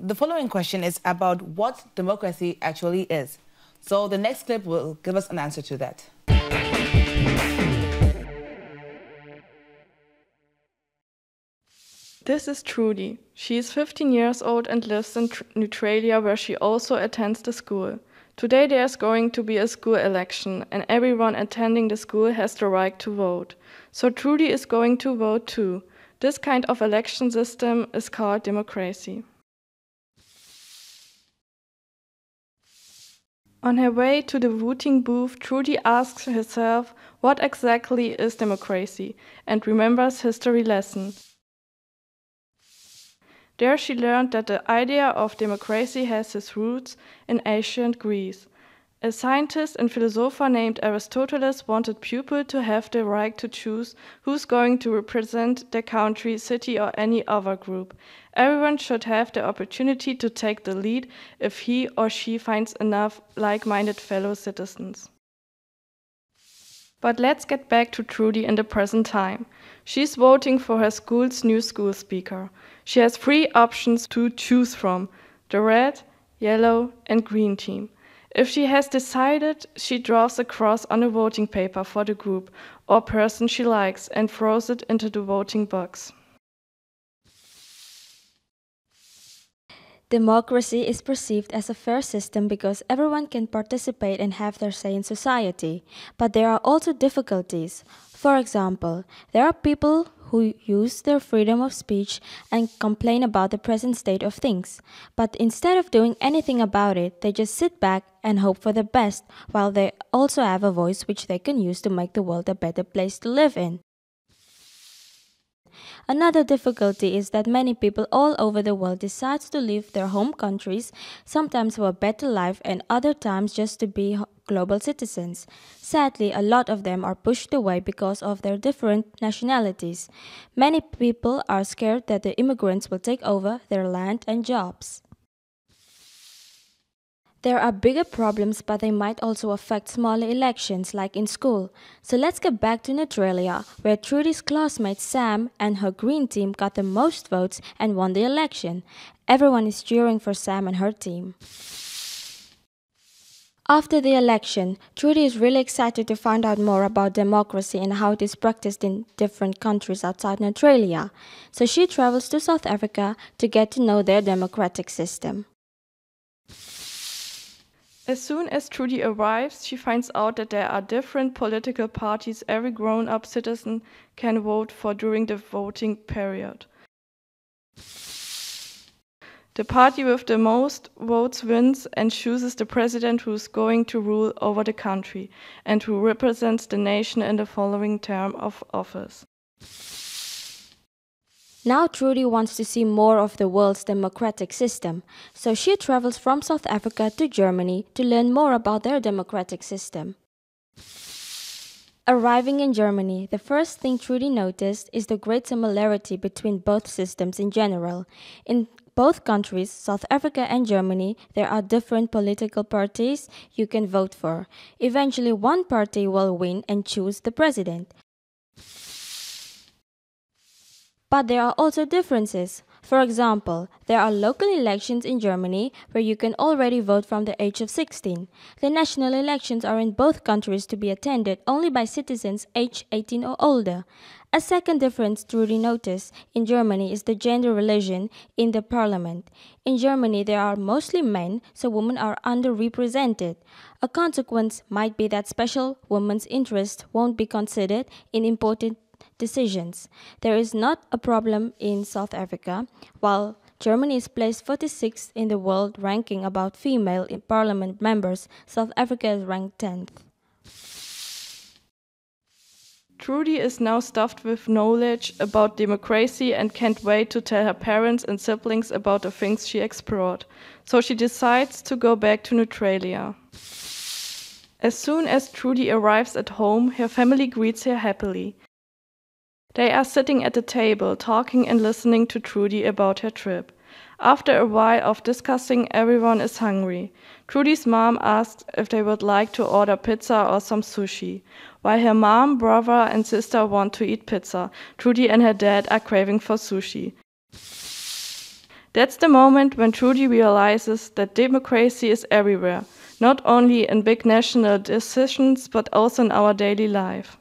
the following question is about what democracy actually is. So the next clip will give us an answer to that. This is Trudy. She is 15 years old and lives in Neutralia, where she also attends the school. Today there's going to be a school election, and everyone attending the school has the right to vote. So Trudy is going to vote too. This kind of election system is called democracy. On her way to the voting booth, Trudy asks herself what exactly is democracy and remembers history lessons. There she learned that the idea of democracy has its roots in ancient Greece. A scientist and philosopher named Aristotle wanted people to have the right to choose who's going to represent their country, city, or any other group. Everyone should have the opportunity to take the lead if he or she finds enough like-minded fellow citizens. But let's get back to Trudy in the present time. She's voting for her school's new school speaker. She has 3 options to choose from: the red, yellow, and green team. If she has decided, she draws a cross on a voting paper for the group or person she likes and throws it into the voting box. Democracy is perceived as a fair system because everyone can participate and have their say in society. But there are also difficulties. For example, there are people who use their freedom of speech and complain about the present state of things. But instead of doing anything about it, they just sit back and hope for the best, while they also have a voice which they can use to make the world a better place to live in. Another difficulty is that many people all over the world decide to leave their home countries, sometimes for a better life and other times just to be global citizens. Sadly, a lot of them are pushed away because of their different nationalities. Many people are scared that the immigrants will take over their land and jobs. There are bigger problems, but they might also affect smaller elections, like in school. So let's get back to Neutralia, where Trudy's classmate Sam and her green team got the most votes and won the election. Everyone is cheering for Sam and her team. After the election, Trudy is really excited to find out more about democracy and how it is practiced in different countries outside Neutralia. So she travels to South Africa to get to know their democratic system. As soon as Trudy arrives, she finds out that there are different political parties every grown-up citizen can vote for during the voting period. The party with the most votes wins and chooses the president who is going to rule over the country and who represents the nation in the following term of office. Now Trudy wants to see more of the world's democratic system, so she travels from South Africa to Germany to learn more about their democratic system. Arriving in Germany, the first thing Trudy noticed is the great similarity between both systems in general. In both countries, South Africa and Germany, there are different political parties you can vote for. Eventually, one party will win and choose the president. But there are also differences. For example, there are local elections in Germany where you can already vote from the age of 16. The national elections are in both countries to be attended only by citizens aged 18 or older. A second difference Trudy noticed in Germany is the gender relation in the parliament. In Germany, there are mostly men, so women are underrepresented. A consequence might be that special women's interests won't be considered in important decisions. There is not a problem in South Africa. While Germany is placed 46th in the world ranking about female parliament members, South Africa is ranked 10th. Trudy is now stuffed with knowledge about democracy and can't wait to tell her parents and siblings about the things she explored. So she decides to go back to Neutralia. As soon as Trudy arrives at home, her family greets her happily. They are sitting at the table, talking and listening to Trudy about her trip. After a while of discussing, everyone is hungry. Trudy's mom asks if they would like to order pizza or some sushi. While her mom, brother and sister want to eat pizza, Trudy and her dad are craving for sushi. That's the moment when Trudy realizes that democracy is everywhere, not only in big national decisions, but also in our daily life.